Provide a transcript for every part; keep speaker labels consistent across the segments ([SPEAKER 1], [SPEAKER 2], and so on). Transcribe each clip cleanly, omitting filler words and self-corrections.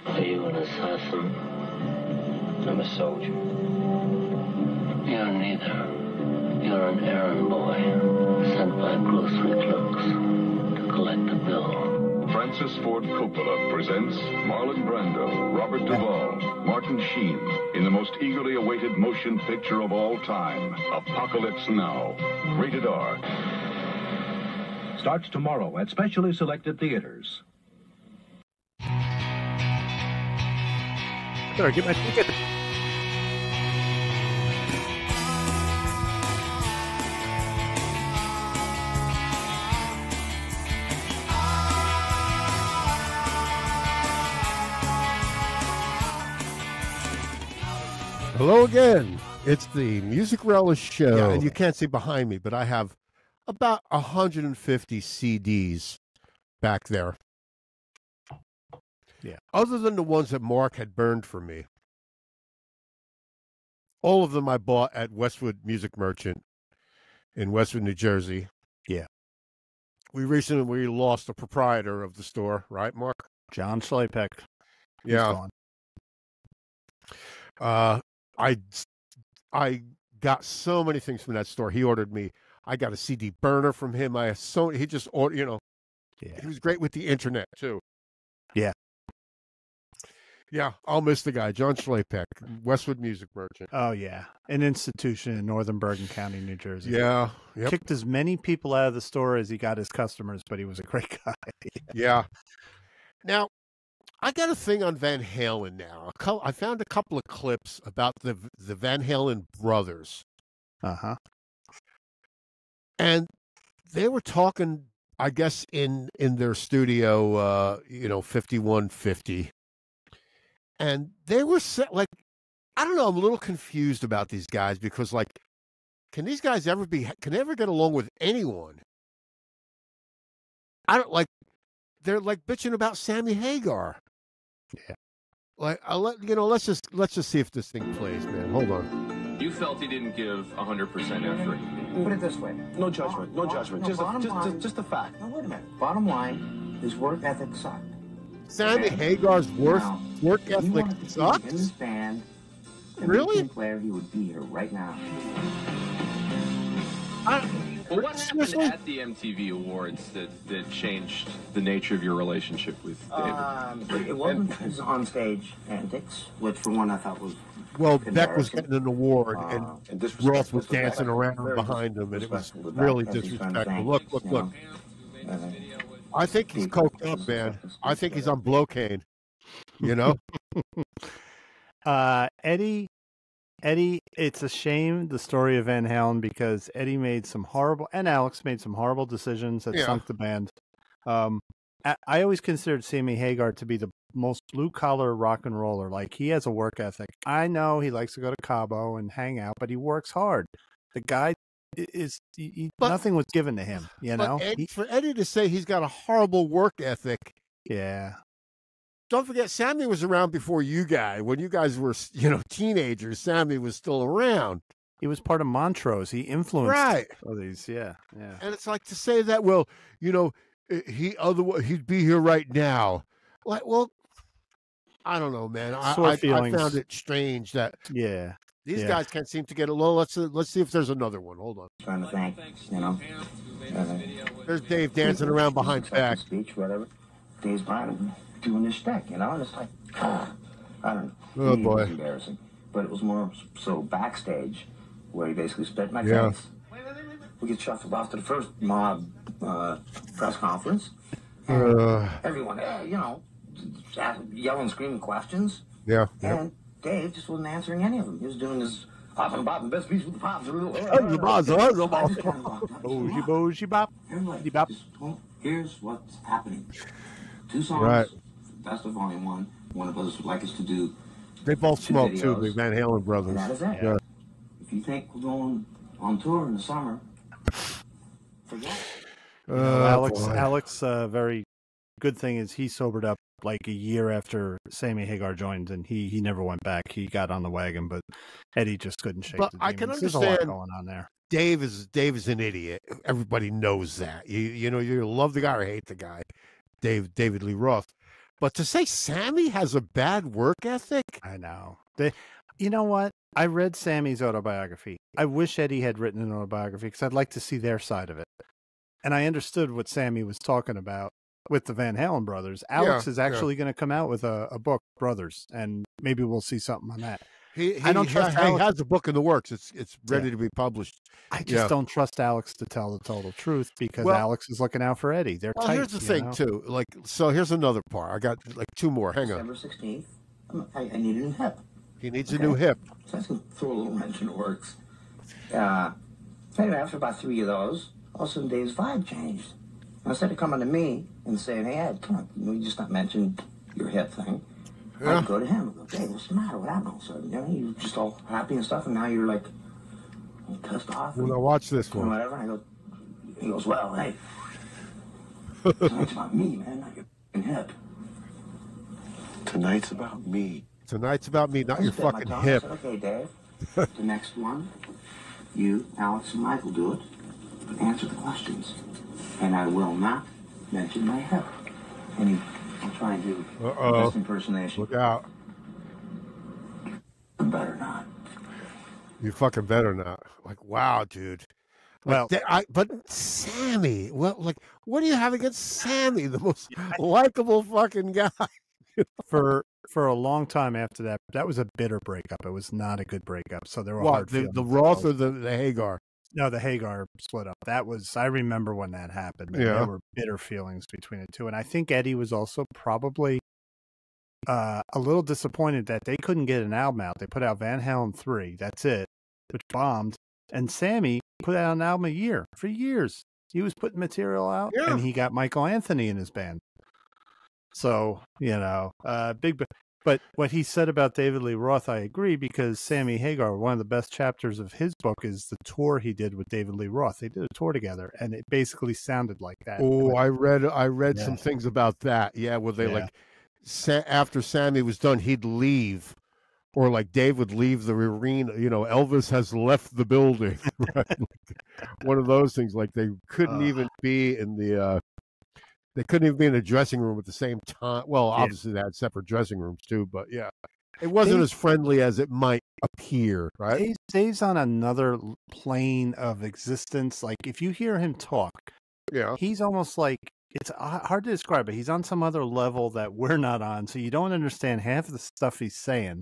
[SPEAKER 1] Are you an assassin? I'm a soldier. You're neither. You're an errand boy sent by grocery clerks to collect a bill.
[SPEAKER 2] Francis Ford Coppola presents Marlon Brando, Robert Duvall, Martin Sheen in the most eagerly awaited motion picture of all time, Apocalypse Now. Rated R.
[SPEAKER 3] Starts tomorrow at specially selected theaters.
[SPEAKER 4] Better get my ticket.
[SPEAKER 5] Hello again. It's the Music Relish Show.
[SPEAKER 6] Yeah, and you can't see behind me, but I have about 150 CDs back there.
[SPEAKER 5] Yeah.
[SPEAKER 6] Other than the ones that Mark had burned for me. All of them I bought at Westwood Music Merchant in Westwood, New Jersey.
[SPEAKER 5] Yeah.
[SPEAKER 6] We recently lost the proprietor of the store, right, Mark?
[SPEAKER 5] John Schlepek.
[SPEAKER 6] Yeah. I got so many things from that store. He ordered me. I got a CD burner from him. He just ordered,
[SPEAKER 5] Yeah.
[SPEAKER 6] He was great with the internet too.
[SPEAKER 5] Yeah.
[SPEAKER 6] Yeah, I'll miss the guy, John Schlepek, Westwood Music Merchant.
[SPEAKER 5] Oh, yeah. An institution in northern Bergen County, New Jersey.
[SPEAKER 6] Yeah. Yep.
[SPEAKER 5] Kicked as many people out of the store as he got his customers, but he was a great guy.
[SPEAKER 6] Yeah. Now, I got a thing on Van Halen now. I found a couple of clips about the Van Halen brothers.
[SPEAKER 5] Uh-huh.
[SPEAKER 6] And they were talking, I guess, in their studio, 5150. And they were I don't know, I'm a little confused about these guys because, can these guys ever get along with anyone? They're bitching about Sammy Hagar.
[SPEAKER 5] Yeah.
[SPEAKER 6] Let's just see if this thing plays, man. Hold on.
[SPEAKER 7] You felt he didn't give 100% effort.
[SPEAKER 8] Put it this way.
[SPEAKER 7] No judgment. No judgment.
[SPEAKER 8] No,
[SPEAKER 7] Just a fact.
[SPEAKER 8] No, wait a minute. Bottom line, his work ethic sucked.
[SPEAKER 6] Sammy Hagar's work ethic
[SPEAKER 8] In this
[SPEAKER 6] sucks?
[SPEAKER 8] band,
[SPEAKER 6] Really?
[SPEAKER 8] Player, he would be here right now.
[SPEAKER 7] Well, what happened at the MTV Awards that changed the nature of your relationship with David?
[SPEAKER 8] It wasn't his on-stage antics, which for one I thought was
[SPEAKER 6] Well, Beck was getting an award,
[SPEAKER 8] and
[SPEAKER 6] and
[SPEAKER 8] disrespectful
[SPEAKER 6] Roth was
[SPEAKER 8] to the
[SPEAKER 6] dancing
[SPEAKER 8] back.
[SPEAKER 6] around
[SPEAKER 8] Very
[SPEAKER 6] behind him, and it was
[SPEAKER 8] disrespectful to the
[SPEAKER 6] really
[SPEAKER 8] back as he's trying to
[SPEAKER 6] disrespectful.
[SPEAKER 8] thank
[SPEAKER 6] Look. I think he's coked up, man. I think he's on blocaine.
[SPEAKER 5] Eddie, it's a shame, the story of Van Halen, because Eddie made some horrible, and Alex made some horrible decisions that sunk the band. I always considered Sammy Hagar to be the most blue-collar rock and roller. He has a work ethic. I know he likes to go to Cabo and hang out, but he works hard. The guy nothing was given to him,
[SPEAKER 6] for Eddie to say he's got a horrible work ethic.
[SPEAKER 5] Yeah.
[SPEAKER 6] Don't forget, Sammy was around before you guys. When you guys were, teenagers, Sammy was still around.
[SPEAKER 5] He was part of Montrose. He influenced others. Yeah.
[SPEAKER 6] And it's to say that, he'd be here right now. I don't know, man. I found it strange that these guys can't seem to get along. Let's see if there's another one. Hold on.
[SPEAKER 8] trying to thank,
[SPEAKER 6] There's Dave dancing around behind Beck.
[SPEAKER 8] Speech, whatever. Dave's behind him doing his shtick, and it's I don't know.
[SPEAKER 6] Oh, boy.
[SPEAKER 8] It was embarrassing. But it was more so backstage, where he basically spit in my
[SPEAKER 6] Yeah.
[SPEAKER 8] face. We get shuffled off to the first mob press conference. Everyone, yelling, screaming questions.
[SPEAKER 6] Yeah.
[SPEAKER 8] And Dave just wasn't answering any of them. He was doing his pop and bop and best piece with the pops.
[SPEAKER 5] Bougie bop.
[SPEAKER 8] Everybody, here's what's happening. 2 songs,
[SPEAKER 6] Right.
[SPEAKER 8] Best of Volume 1. One of us would like us to do.
[SPEAKER 6] They both
[SPEAKER 8] 2
[SPEAKER 6] smoked too,
[SPEAKER 8] videos,
[SPEAKER 6] the Van Halen brothers.
[SPEAKER 8] And that is it.
[SPEAKER 6] Yeah.
[SPEAKER 8] If you think we're going on tour in the summer, forget it.
[SPEAKER 5] Alex, very good thing is he sobered up a year after Sammy Hagar joined, and he never went back. He got on the wagon, but Eddie just couldn't shake the demons.
[SPEAKER 6] I can
[SPEAKER 5] There's a lot
[SPEAKER 6] understand
[SPEAKER 5] going on there.
[SPEAKER 6] Dave is an idiot. Everybody knows that. You love the guy or hate the guy. David Lee Roth. But to say Sammy has a bad work ethic,
[SPEAKER 5] I know. You know what? I read Sammy's autobiography. I wish Eddie had written an autobiography because I'd like to see their side of it. And I understood what Sammy was talking about with the Van Halen brothers. Alex is actually going to come out with a book, Brothers, and maybe we'll see something on that.
[SPEAKER 6] I don't trust Alex. He has a book in the works. It's ready to be published.
[SPEAKER 5] I just don't trust Alex to tell the total truth because Alex is looking out for Eddie. They're tight.
[SPEAKER 6] Here's the thing, too. So here's another part. I got two more. Hang on.
[SPEAKER 8] December 16th, I need a new hip.
[SPEAKER 6] He needs a new hip.
[SPEAKER 8] So I was going to throw a little wrench in the works. Anyway, after about 3 of those, all of a sudden Dave's vibe changed. And instead of coming to me and saying, hey, Ed, come on, you just not mention your hip thing.
[SPEAKER 6] Yeah.
[SPEAKER 8] I'd go to him and go, Dave, what's the matter? What happened all of a sudden? You're just all happy and stuff, and now you're like pissed off.
[SPEAKER 6] Well, now watch this one.
[SPEAKER 8] Whatever. I go, he goes, well, hey, tonight's about me, man, not your hip.
[SPEAKER 4] Tonight's about me.
[SPEAKER 6] Tonight's about me, not your fucking hip.
[SPEAKER 8] I said, okay, Dave, the next one, you, Alex, and Michael do it, but answer the questions. And I will not mention my hip. And I'll try and do the best impersonation.
[SPEAKER 6] Look out.
[SPEAKER 8] You better not.
[SPEAKER 6] You fucking better not. Like, wow, dude. Like, but Sammy, what do you have against Sammy, the most likable fucking guy?
[SPEAKER 5] For a long time after that was a bitter breakup. It was not a good breakup. So there were hard feelings.
[SPEAKER 6] The Roth or the Hagar?
[SPEAKER 5] No, the Hagar split up. I remember when that happened. Yeah. There were bitter feelings between the two. And I think Eddie was also probably a little disappointed that they couldn't get an album out. They put out Van Halen 3. That's it, which bombed. And Sammy put out an album a year. For years. He was putting material out, and he got Michael Anthony in his band. So, big. But what he said about David Lee Roth, I agree, because Sammy Hagar, one of the best chapters of his book is the tour he did with David Lee Roth. They did a tour together, and it basically sounded like that.
[SPEAKER 6] Oh, I read some things about that. Yeah, where they after Sammy was done, he'd leave, or like Dave would leave the arena. Elvis has left the building. Right? One of those things. Like they couldn't even be in the. They couldn't even be in a dressing room at the same time. Well, obviously they had separate dressing rooms too, but it wasn't as friendly as it might appear, right?
[SPEAKER 5] Dave's on another plane of existence. Like if you hear him talk, he's almost like, it's hard to describe, but he's on some other level that we're not on. So you don't understand half of the stuff he's saying.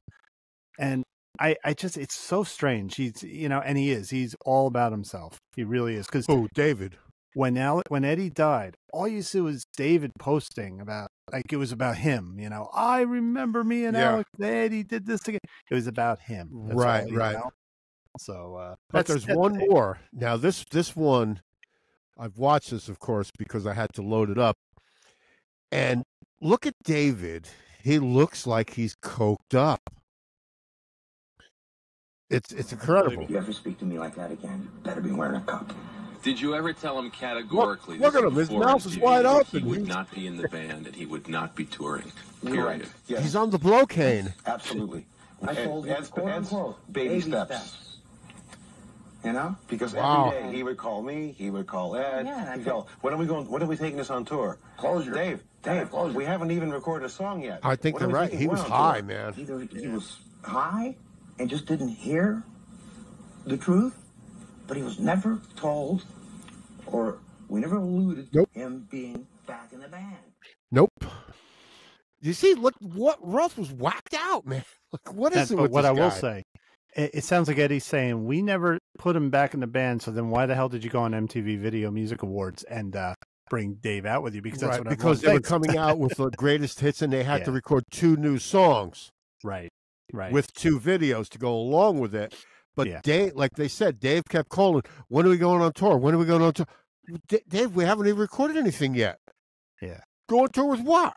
[SPEAKER 5] And I just, it's so strange. He's, and he's all about himself. He really is.
[SPEAKER 6] David.
[SPEAKER 5] When Eddie died, all you see was David posting about, like it was about him, I remember me and Alex, Eddie did this again. It was about him. That's
[SPEAKER 6] right.
[SPEAKER 5] So,
[SPEAKER 6] but there's one more. Now this one, I've watched this, of course, because I had to load it up. And look at David. He looks like he's coked up. It's incredible.
[SPEAKER 8] If you ever speak to me like that again, you better be wearing a cup.
[SPEAKER 7] Did you ever tell him categorically?
[SPEAKER 6] Look at him. His mouth is wide open.
[SPEAKER 7] He would not be in the band and he would not be touring. Period.
[SPEAKER 8] Yes.
[SPEAKER 6] He's on the blow-cane.
[SPEAKER 8] Absolutely. I told him, quote-unquote,
[SPEAKER 4] baby steps. Because every day he would call me, he would call Ed. He'd go, when are we taking this on tour?
[SPEAKER 8] Closure.
[SPEAKER 4] Dave, we haven't even recorded a song yet.
[SPEAKER 6] I think they're right. He was high, man.
[SPEAKER 8] Either he was high and just didn't hear the truth, but he was never told, or we never alluded to him being back in the band.
[SPEAKER 6] Nope. You see, look, what Roth was whacked out, man. Like, what is it with
[SPEAKER 5] what
[SPEAKER 6] this
[SPEAKER 5] I
[SPEAKER 6] guy?
[SPEAKER 5] will say, it sounds like Eddie's saying, we never put him back in the band, so then why the hell did you go on MTV Video Music Awards and bring Dave out with you? Because that's what
[SPEAKER 6] because they were coming out with the greatest hits, and they had to record 2 new songs.
[SPEAKER 5] Right.
[SPEAKER 6] With 2 videos to go along with it. But Dave, like they said, Dave kept calling, when are we going on tour? When are we going on tour? Dave, we haven't even recorded anything yet.
[SPEAKER 5] Yeah.
[SPEAKER 6] Go on tour with what?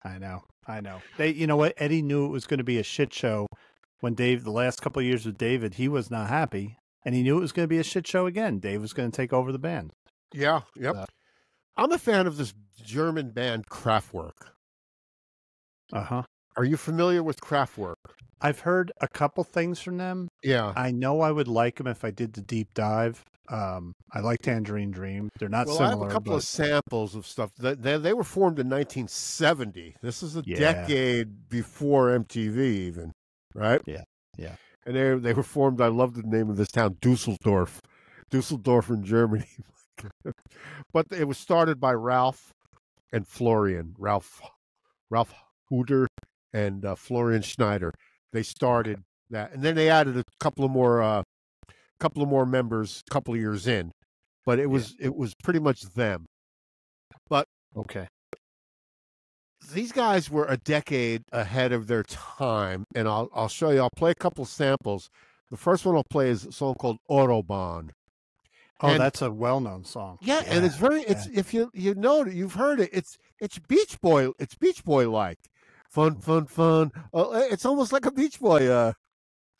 [SPEAKER 5] I know. You know what? Eddie knew it was going to be a shit show when the last couple of years with David, he was not happy. And he knew it was going to be a shit show again. Dave was going to take over the band.
[SPEAKER 6] Yeah. Yep. I'm a fan of this German band Kraftwerk.
[SPEAKER 5] Uh-huh.
[SPEAKER 6] Are you familiar with Kraftwerk?
[SPEAKER 5] I've heard a couple things from them.
[SPEAKER 6] Yeah.
[SPEAKER 5] I know I would like them if I did the deep dive. I like Tangerine Dream. They're not
[SPEAKER 6] well,
[SPEAKER 5] similar.
[SPEAKER 6] I have a couple of samples of stuff. They were formed in 1970. This is a decade before MTV, even, right?
[SPEAKER 5] Yeah, yeah.
[SPEAKER 6] And they were formed. I love the name of this town, Dusseldorf in Germany. But it was started by Ralph and Florian, Ralph Huder and Florian Schneider. They started that, and then they added a couple of more members a couple of years in. But it was pretty much them. But
[SPEAKER 5] okay,
[SPEAKER 6] these guys were a decade ahead of their time, and I'll show you. I'll play a couple samples. The first one I'll play is a song called Autobahn.
[SPEAKER 5] Oh, that's a well-known song.
[SPEAKER 6] Yeah, and it's very. It's if you know it, you've heard it. It's Beach Boy. It's Beach Boy like fun. It's almost like a Beach Boy.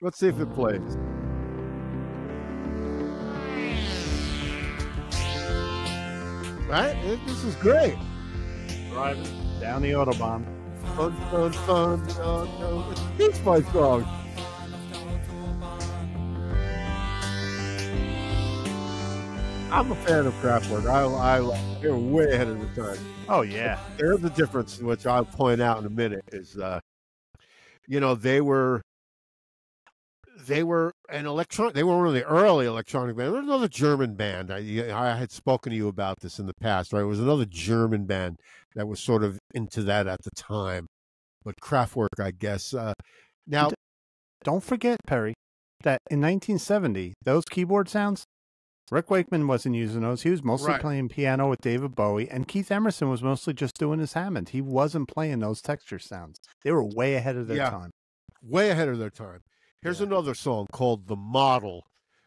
[SPEAKER 6] Let's see if it plays. Right, this is great.
[SPEAKER 5] Driving down the Autobahn.
[SPEAKER 6] Fun. It's a Beach Boy song. I'm a fan of Kraftwerk. They're way ahead of the time.
[SPEAKER 5] Oh yeah.
[SPEAKER 6] There's the difference, which I'll point out in a minute, is they were an electronic. They were one of the early electronic bands. There was another German band. I had spoken to you about this in the past, right? It was another German band that was sort of into that at the time. But Kraftwerk, I guess. Now,
[SPEAKER 5] don't forget, Perry, that in 1970, those keyboard sounds, Rick Wakeman wasn't using those. He was mostly playing piano with David Bowie, and Keith Emerson was mostly just doing his Hammond. He wasn't playing those texture sounds. They were way ahead of their time.
[SPEAKER 6] Way ahead of their time. Here's another song called The Model.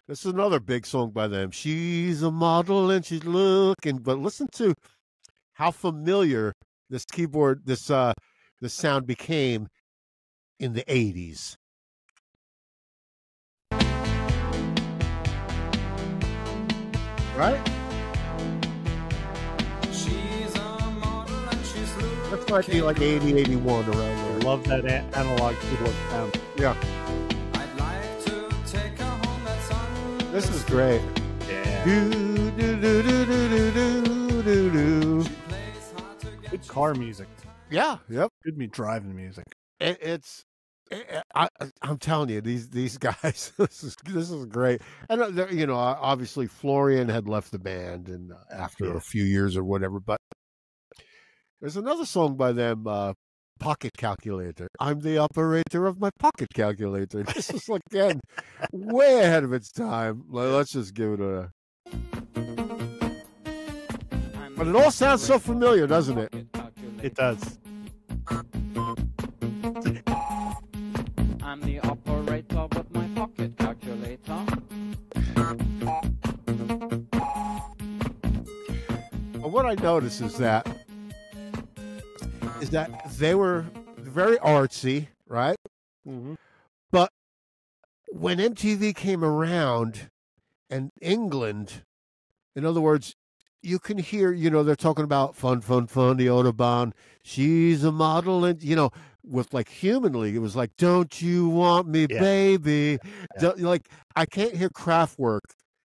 [SPEAKER 6] This is another big song by them. She's a model and she's looking. But listen to how familiar this keyboard, this sound became in the 80s. Right? That might be like 80, 81 around there.
[SPEAKER 5] I love that analog keyboard sound.
[SPEAKER 6] Yeah. This is great.
[SPEAKER 5] Yeah. Good car music.
[SPEAKER 6] Yeah. Yep.
[SPEAKER 5] Good me driving music.
[SPEAKER 6] I'm telling you, these guys. This is great. And obviously Florian had left the band, and after a few years or whatever. But there's another song by them, Pocket Calculator. I'm the operator of my pocket calculator. This is again way ahead of its time. Let's just give it a. But it all sounds so familiar, doesn't it?
[SPEAKER 5] It does.
[SPEAKER 9] I'm the operator with my pocket calculator.
[SPEAKER 6] Well, what I noticed is that they were very artsy, right?
[SPEAKER 5] Mm-hmm.
[SPEAKER 6] But when MTV came around and England, in other words, you can hear, they're talking about fun, the Autobahn. She's a model, and, with like Human League, it was like, don't you want me, baby? Yeah. I can't hear Kraftwerk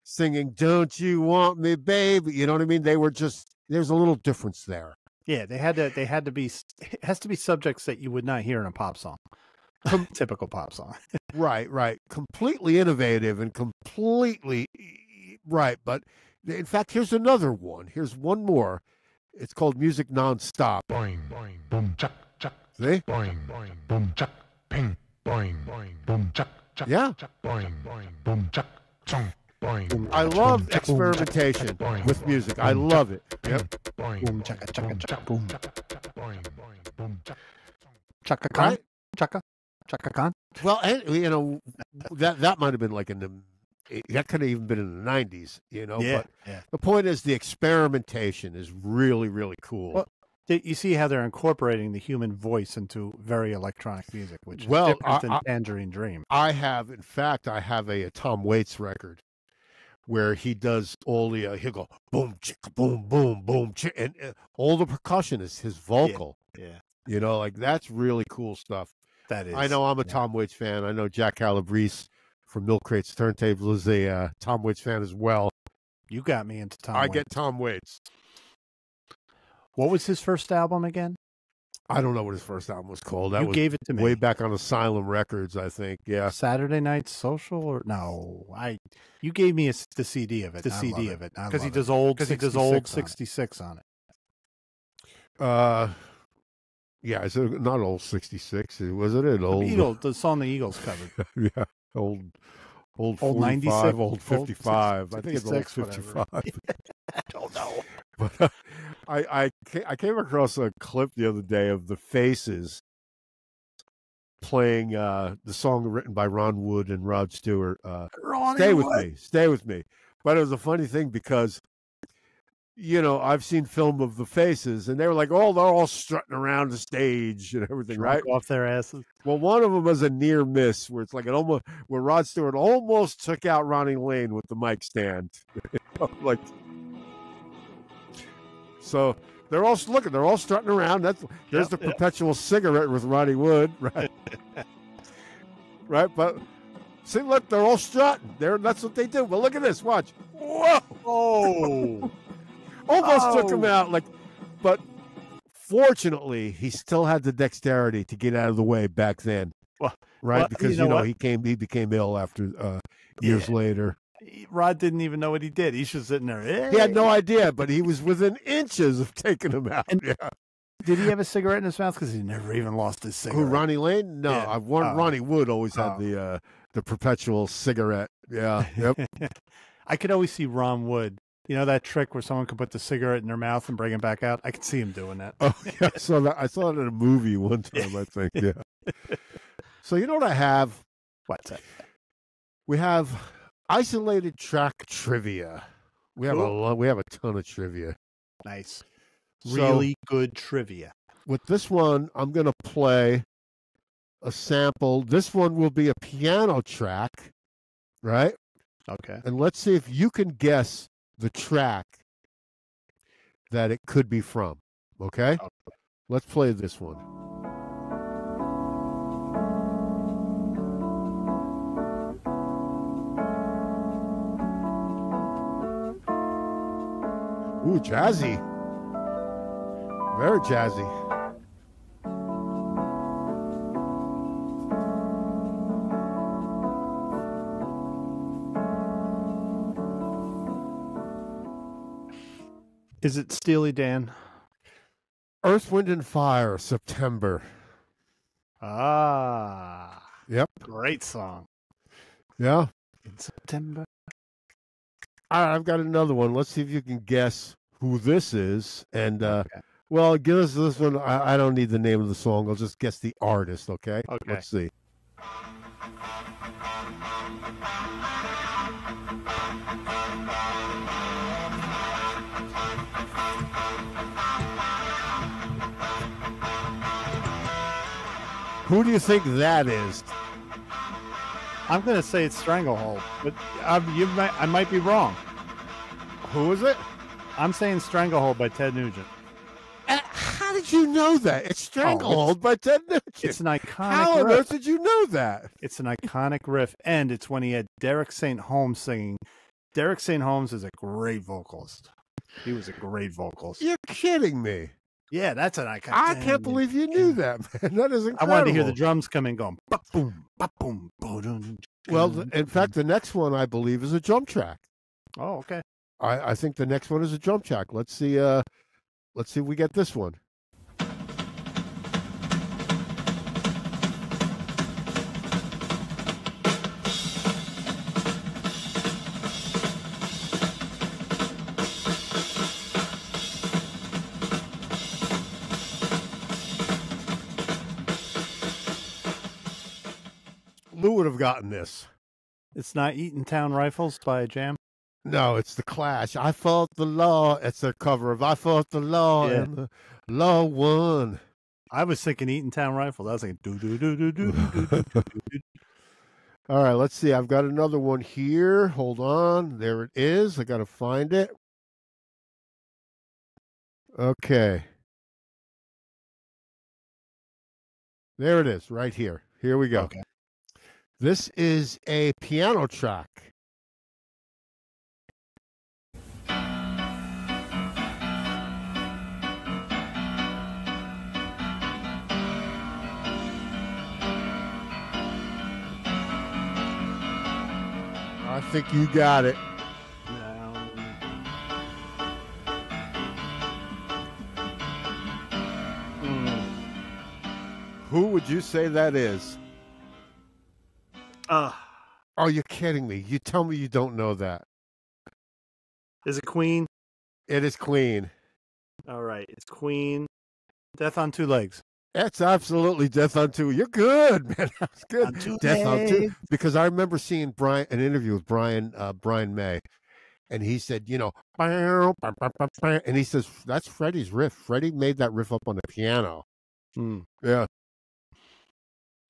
[SPEAKER 6] singing, don't you want me, baby? You know what I mean? They were just, there's a little difference there.
[SPEAKER 5] Yeah, they had to be, it has to be subjects that you would not hear in a pop song. Typical pop song.
[SPEAKER 6] Right. Completely innovative and completely right. But in fact, here's another one. Here's one more. It's called Music Nonstop.
[SPEAKER 10] Boing, boing, boom, chuck, chuck.
[SPEAKER 6] See?
[SPEAKER 10] Boing, boing, boom, chuck, ping, boing, boing, boom, chuck, chuck.
[SPEAKER 6] Yeah.
[SPEAKER 10] Boing, boing, boom, chuck, chung. Boing,
[SPEAKER 6] I love experimentation with music. I love it. Yep.
[SPEAKER 5] Boom, chaka, chaka, chaka, boom.
[SPEAKER 10] Boing, boing, boom, chuck.
[SPEAKER 5] Chaka Khan? Chaka Khan?
[SPEAKER 6] Well, and, that might have been like that could have even been in the 90s,
[SPEAKER 5] Yeah,
[SPEAKER 6] but the point is the experimentation is really, really cool.
[SPEAKER 5] Well, you see how they're incorporating the human voice into very electronic music, which is different than Tangerine Dream.
[SPEAKER 6] I have a Tom Waits record where he does all the, he'll go boom, chick, boom, boom, boom, chick, and all the percussion is his vocal.
[SPEAKER 5] Yeah.
[SPEAKER 6] That's really cool stuff.
[SPEAKER 5] That is.
[SPEAKER 6] I know I'm a Tom Waits fan. I know Jack Calabrese from Milk Crates Turntable is a Tom Waits fan as well.
[SPEAKER 5] You got me into Tom
[SPEAKER 6] I
[SPEAKER 5] Waits.
[SPEAKER 6] get Tom Waits.
[SPEAKER 5] What was his first album again?
[SPEAKER 6] I don't know what his first album was called. That
[SPEAKER 5] You
[SPEAKER 6] was
[SPEAKER 5] gave it to me.
[SPEAKER 6] way back on Asylum Records, I think. Yeah.
[SPEAKER 5] Saturday Night Social, or no? You gave me the CD of it.
[SPEAKER 6] The CD of it.
[SPEAKER 5] Because he does old 66 on it.
[SPEAKER 6] Yeah, is it not old 66? Was it an old?
[SPEAKER 5] The song the Eagles covered.
[SPEAKER 6] Yeah, old
[SPEAKER 5] 96,
[SPEAKER 6] old 55. I think it's old 55. I don't know. But I came across a clip the other day of the Faces playing the song written by Ron Wood and Rod Stewart. Stay with me. But it was a funny thing because, you know, I've seen film of the Faces, and they were like, oh, they're all strutting around the stage and everything, right?
[SPEAKER 5] Off their asses.
[SPEAKER 6] Well, one of them was a near miss, where it's like where Rod Stewart almost took out Ronnie Lane with the mic stand. So they're all strutting around. There's the perpetual cigarette with Ronnie Wood, right? Right, but see, look, they're all strutting. That's what they do. But look at this. Watch. Whoa!
[SPEAKER 5] Oh.
[SPEAKER 6] Almost took him out, but fortunately, he still had the dexterity to get out of the way back then, right? Because he became ill after years later.
[SPEAKER 5] Rod didn't even know what he did. He's just sitting there. Hey.
[SPEAKER 6] He had no idea, but he was within inches of taking him out.
[SPEAKER 5] And did he have a cigarette in his mouth? Because he never even lost his cigarette.
[SPEAKER 6] Who, Ronnie Lane? No,
[SPEAKER 5] Yeah.
[SPEAKER 6] Ronnie Wood always had the perpetual cigarette. Yeah, yep.
[SPEAKER 5] I could always see Ron Wood. You know that trick where someone can put the cigarette in their mouth and bring it back out? I could see him doing that.
[SPEAKER 6] Oh, yeah. I saw it in a movie one time, I think. Yeah. So you know what I have?
[SPEAKER 5] What's that?
[SPEAKER 6] We have isolated track trivia. We have a ton of trivia.
[SPEAKER 5] Nice. Really good trivia.
[SPEAKER 6] With this one, I'm going to play a sample. This one will be a piano track, right?
[SPEAKER 5] Okay.
[SPEAKER 6] And let's see if you can guess the track that it could be from. Okay? Let's play this one. Ooh, jazzy. Very jazzy.
[SPEAKER 5] Is it Steely Dan?
[SPEAKER 6] Earth, Wind, and Fire, September.
[SPEAKER 5] Ah.
[SPEAKER 6] Yep.
[SPEAKER 5] Great song.
[SPEAKER 6] Yeah.
[SPEAKER 5] In September.
[SPEAKER 6] All right, I've got another one. Let's see if you can guess who this is. And, well, give us this one. I don't need the name of the song. I'll just guess the artist, okay?
[SPEAKER 5] Okay.
[SPEAKER 6] Let's see. Who do you think that is?
[SPEAKER 5] I'm going to say it's Stranglehold, but I might be wrong.
[SPEAKER 6] Who is it?
[SPEAKER 5] I'm saying Stranglehold by Ted Nugent.
[SPEAKER 6] How did you know that? It's Stranglehold by Ted Nugent.
[SPEAKER 5] It's an iconic
[SPEAKER 6] How on
[SPEAKER 5] riff.
[SPEAKER 6] earth did you know that?
[SPEAKER 5] It's an iconic riff, and it's when he had Derek St. Holmes singing. Derek St. Holmes is a great vocalist. He was a great vocalist.
[SPEAKER 6] You're kidding me.
[SPEAKER 5] Yeah, that's an iconic.
[SPEAKER 6] I can't believe you knew that, man. That is incredible.
[SPEAKER 5] I wanted to hear the drums come in going, ba-boom, ba-boom, ba-dum.
[SPEAKER 6] Well, in fact, the next one, I believe, is a jump track.
[SPEAKER 5] Oh, okay.
[SPEAKER 6] I think the next one is a jump track. Let's see if we get this one. Lou would have gotten this.
[SPEAKER 5] It's not Eatontown Rifles by Jam?
[SPEAKER 6] No, it's The Clash. I fought the law. It's a cover of I fought the law and the law won.
[SPEAKER 5] I was thinking Eatontown Rifles. I was thinking do.
[SPEAKER 6] All right, let's see. I've got another one here. Hold on. There it is. I got to find it. Okay. There it is, right here. Here we go.
[SPEAKER 5] Okay.
[SPEAKER 6] This is a piano track. I think you got it. Who would you say that is? Oh, you're kidding me. You tell me you don't know that.
[SPEAKER 5] Is it Queen?
[SPEAKER 6] It is Queen.
[SPEAKER 5] All right. It's Queen. Death on Two Legs.
[SPEAKER 6] That's absolutely Death on Two. You're good, man. That's good.
[SPEAKER 5] On
[SPEAKER 6] Death on Two. Because I remember seeing an interview with Brian May, and he said, you know, and he says, that's Freddie's riff. Freddie made that riff up on the piano. Yeah.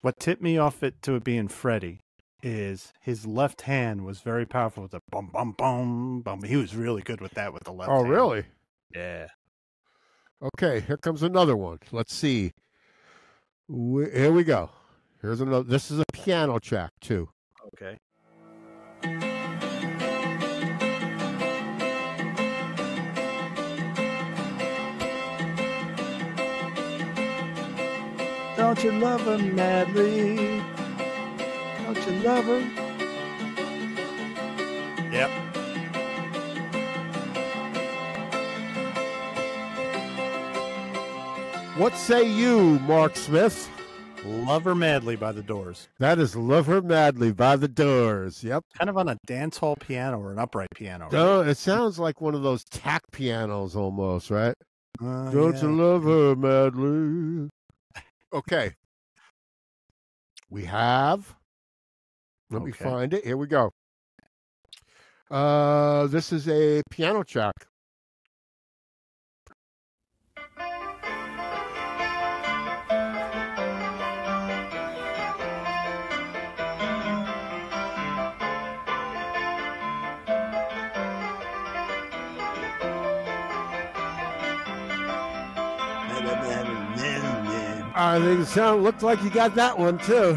[SPEAKER 5] What tipped me off to it being Freddie is his left hand was very powerful with the bum, bum, bum, bum. He was really good with that with the left hand.
[SPEAKER 6] Oh, really?
[SPEAKER 5] Yeah.
[SPEAKER 6] Okay, here comes another one. Let's see. Here we go. Here's another. This is a piano track, too.
[SPEAKER 5] Okay. Don't you love her madly? Don't you love her? Yep.
[SPEAKER 6] What say you, Mark Smith?
[SPEAKER 5] Love Her Madly by the Doors.
[SPEAKER 6] That is Love Her Madly by the Doors. Yep.
[SPEAKER 5] Kind of on a dance hall piano or an upright piano. Right?
[SPEAKER 6] Oh, it sounds like one of those tack pianos almost, right? Don't you love her madly? Okay. We have. Let me find it. Here we go. This is a piano track. I think it looked like you got that one too.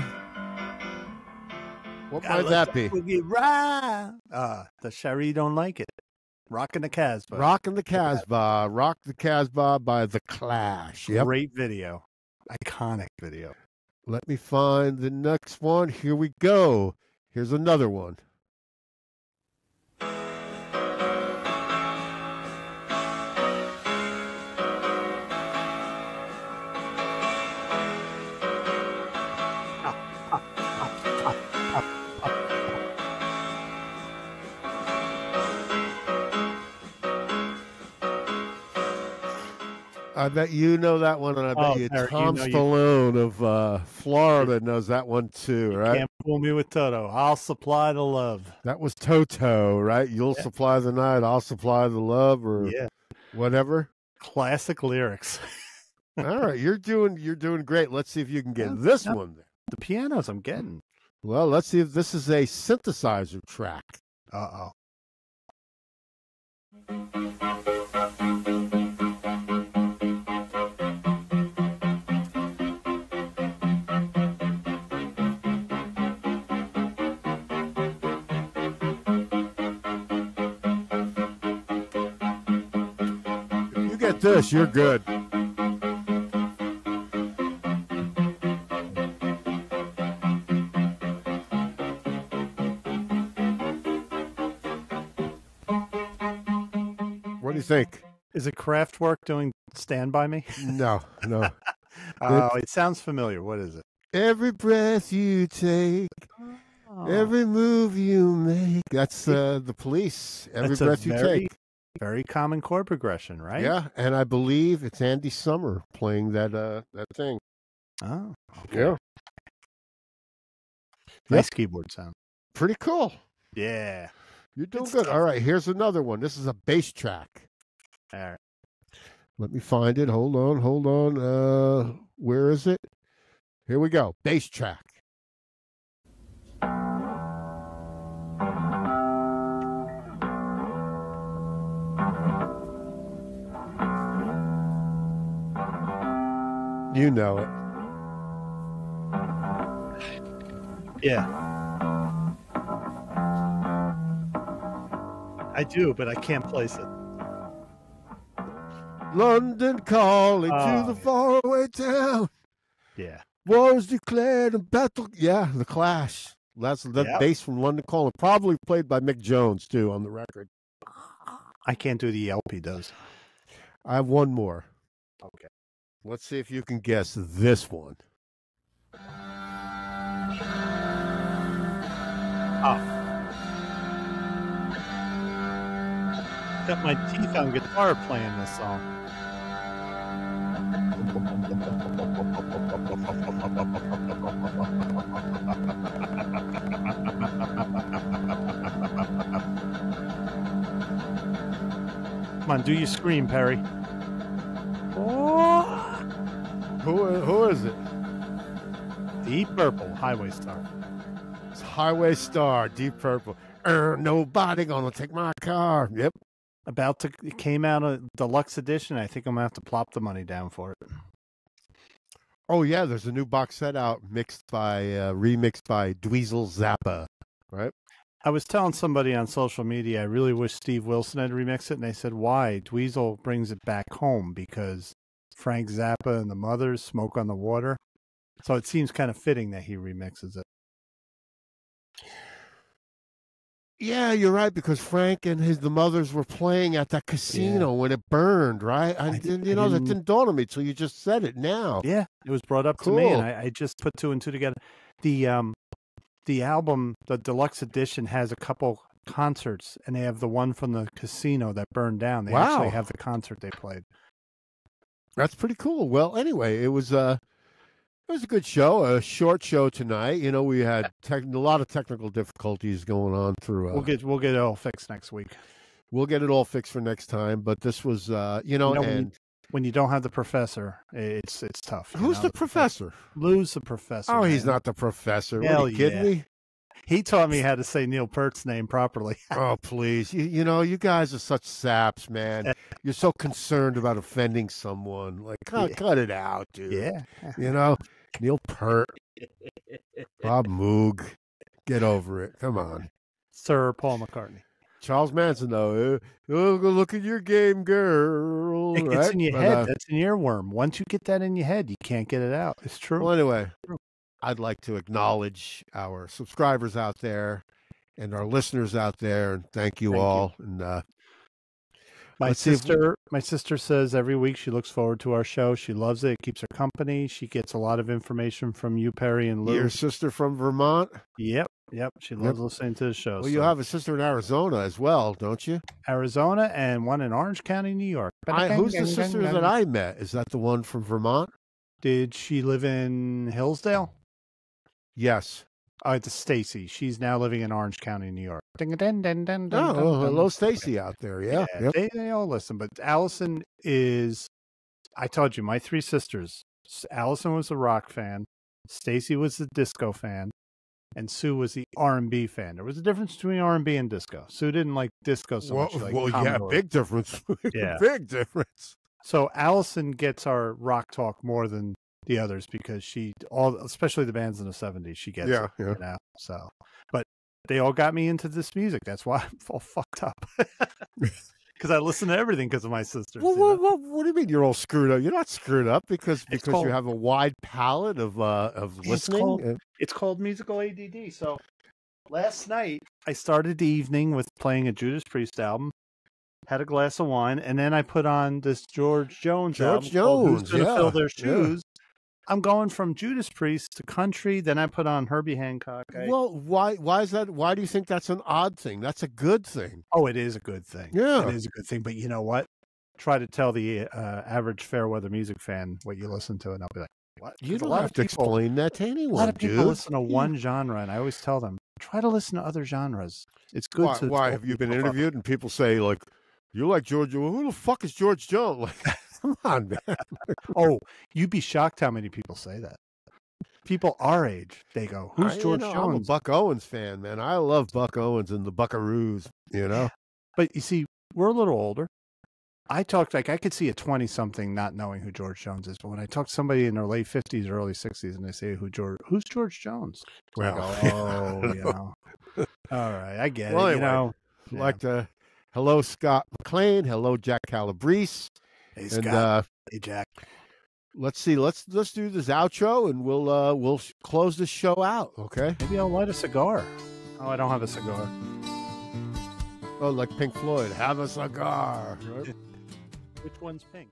[SPEAKER 6] What might that be?
[SPEAKER 5] The Sherry Don't Like It. Rockin' the Casbah.
[SPEAKER 6] Rockin' the Casbah. Rock the Casbah by The Clash. Yep.
[SPEAKER 5] Great video. Iconic video.
[SPEAKER 6] Let me find the next one. Here we go. Here's another one. I bet you know that one, and I bet you Tom Stallone of Florida knows that one too, right?
[SPEAKER 5] Can't fool me with Toto. I'll supply the love.
[SPEAKER 6] That was Toto, right? You'll supply the night, I'll supply the love, or whatever.
[SPEAKER 5] Classic lyrics.
[SPEAKER 6] All right, you're doing great. Let's see if you can get this one.
[SPEAKER 5] The pianos I'm getting.
[SPEAKER 6] Well, let's see if this is a synthesizer track.
[SPEAKER 5] Uh-oh.
[SPEAKER 6] Get this, you're good. What do you think?
[SPEAKER 5] Is it Kraftwerk doing Stand By Me?
[SPEAKER 6] No.
[SPEAKER 5] It sounds familiar. What is it?
[SPEAKER 6] Every breath you take, every move you make. That's the Police. Every breath you take.
[SPEAKER 5] Very common chord progression, right?
[SPEAKER 6] Yeah, and I believe it's Andy Summer playing that thing.
[SPEAKER 5] Oh, okay.
[SPEAKER 6] Yeah.
[SPEAKER 5] Nice keyboard sound.
[SPEAKER 6] Pretty cool.
[SPEAKER 5] Yeah.
[SPEAKER 6] You're doing good. All right, here's another one. This is a bass track.
[SPEAKER 5] All right.
[SPEAKER 6] Let me find it. Hold on. Where is it? Here we go. Bass track. You know it.
[SPEAKER 5] Yeah. I do, but I can't place it.
[SPEAKER 6] London calling to the faraway town.
[SPEAKER 5] Yeah.
[SPEAKER 6] War is declared and battle. Yeah, The Clash. That's the bass from London Calling, probably played by Mick Jones too on the record.
[SPEAKER 5] I can't do the yelp he does.
[SPEAKER 6] I have one more.
[SPEAKER 5] Okay.
[SPEAKER 6] Let's see if you can guess this one.
[SPEAKER 5] Got my teeth on guitar playing this song. Come on, do your scream, Perry.
[SPEAKER 6] Oh. Who is it?
[SPEAKER 5] Deep Purple, Highway Star.
[SPEAKER 6] It's Highway Star, Deep Purple. Nobody gonna take my car. Yep.
[SPEAKER 5] It came out a deluxe edition. I think I'm gonna have to plop the money down for it.
[SPEAKER 6] Oh yeah, there's a new box set out, remixed by Dweezil Zappa, right?
[SPEAKER 5] I was telling somebody on social media, I really wish Steve Wilson had remixed it, and they said, why? Dweezil brings it back home because Frank Zappa and the Mothers, Smoke on the Water. So it seems kind of fitting that he remixes it.
[SPEAKER 6] Yeah, you're right, because Frank and the Mothers were playing at that casino when it burned, right? That didn't dawn on me till you just said it now.
[SPEAKER 5] Yeah, it was brought up to me, and I just put two and two together. The album, the deluxe edition, has a couple concerts, and they have the one from the casino that burned down. They actually have the concert they played.
[SPEAKER 6] That's pretty cool. Well, anyway, it was a good show, a short show tonight. You know, we had a lot of technical difficulties going on through.
[SPEAKER 5] We'll get it all fixed next week.
[SPEAKER 6] We'll get it all fixed for next time. But this was,
[SPEAKER 5] when you don't have the professor, it's tough.
[SPEAKER 6] Who's the professor?
[SPEAKER 5] Lou's the professor.
[SPEAKER 6] Oh,
[SPEAKER 5] man.
[SPEAKER 6] He's not the professor.
[SPEAKER 5] Hell,
[SPEAKER 6] are you kidding me?
[SPEAKER 5] He taught me how to say Neil Peart's name properly.
[SPEAKER 6] Oh, please. You guys are such saps, man. You're so concerned about offending someone. Like, cut it out, dude.
[SPEAKER 5] Yeah.
[SPEAKER 6] Neil Peart. Bob Moog. Get over it. Come on.
[SPEAKER 5] Sir Paul McCartney.
[SPEAKER 6] Charles Manson, though. Look at your game, girl.
[SPEAKER 5] It gets in your head. That's an earworm. Once you get that in your head, you can't get it out. It's true.
[SPEAKER 6] Well, anyway, I'd like to acknowledge our subscribers out there and our listeners out there, and thank you all. And
[SPEAKER 5] my sister says every week she looks forward to our show. She loves it. It keeps her company. She gets a lot of information from you, Perry and Lou.
[SPEAKER 6] Your sister from Vermont?
[SPEAKER 5] Yep. She loves listening to the show.
[SPEAKER 6] Well, you have a sister in Arizona as well, don't you?
[SPEAKER 5] Arizona and one in Orange County, New York.
[SPEAKER 6] Who's the sister that I met? Is that the one from Vermont?
[SPEAKER 5] Did she live in Hillsdale?
[SPEAKER 6] Yes.
[SPEAKER 5] It's Stacy. She's now living in Orange County, New York.
[SPEAKER 6] Hello, Stacy out there. Yeah. Yep.
[SPEAKER 5] They all listen. But Allison is, I told you, my three sisters. Allison was a rock fan. Stacy was the disco fan. And Sue was the R&B fan. There was a difference between R&B and disco. Sue didn't like disco so much.
[SPEAKER 6] Big difference. Big difference.
[SPEAKER 5] So Allison gets our rock talk more than the others because especially the bands in the 70s, she gets it. You know? So, but they all got me into this music. That's why I'm all fucked up. Because I listen to everything because of my sisters.
[SPEAKER 6] What do you mean you're all screwed up? You're not screwed up because you have a wide palette of listening.
[SPEAKER 5] It's called musical ADD. So last night I started the evening with playing a Judas Priest album, had a glass of wine, and then I put on this George Jones album. Who's Gonna Fill Their Shoes. I'm going from Judas Priest to country. Then I put on Herbie Hancock.
[SPEAKER 6] Why is that? Why do you think that's an odd thing? That's a good thing.
[SPEAKER 5] Oh, it is a good thing.
[SPEAKER 6] Yeah.
[SPEAKER 5] It is a good thing. But you know what? Try to tell the average fair weather music fan what you listen to, and I'll be like, what?
[SPEAKER 6] You don't have to explain that to anyone,
[SPEAKER 5] a lot of people listen to one genre, and I always tell them, try to listen to other genres. It's good to...
[SPEAKER 6] Why? Have you been interviewed and people say, like, you like George... Well, who the fuck is George Jones? Like, come on, man.
[SPEAKER 5] Oh, you'd be shocked how many people say that. People our age, they go, who's George Jones?
[SPEAKER 6] I'm a Buck Owens fan, man. I love Buck Owens and the Buckaroos, you know?
[SPEAKER 5] But you see, we're a little older. I could see a 20-something not knowing who George Jones is, but when I talk to somebody in their late 50s, early 60s, and they say, who's George Jones?
[SPEAKER 6] Well,
[SPEAKER 5] I go, you know. All right, I get it,
[SPEAKER 6] anyway,
[SPEAKER 5] you know.
[SPEAKER 6] Like to, hello, Scott McLean. Hello, Jack Calabrese.
[SPEAKER 5] Hey, Scott. Hey, Jack.
[SPEAKER 6] let's see. Let's do this outro, and we'll close this show out. Okay?
[SPEAKER 5] Maybe I'll light a cigar. Oh, I don't have a cigar.
[SPEAKER 6] Oh, like Pink Floyd, have a cigar. Right?
[SPEAKER 5] Which one's pink?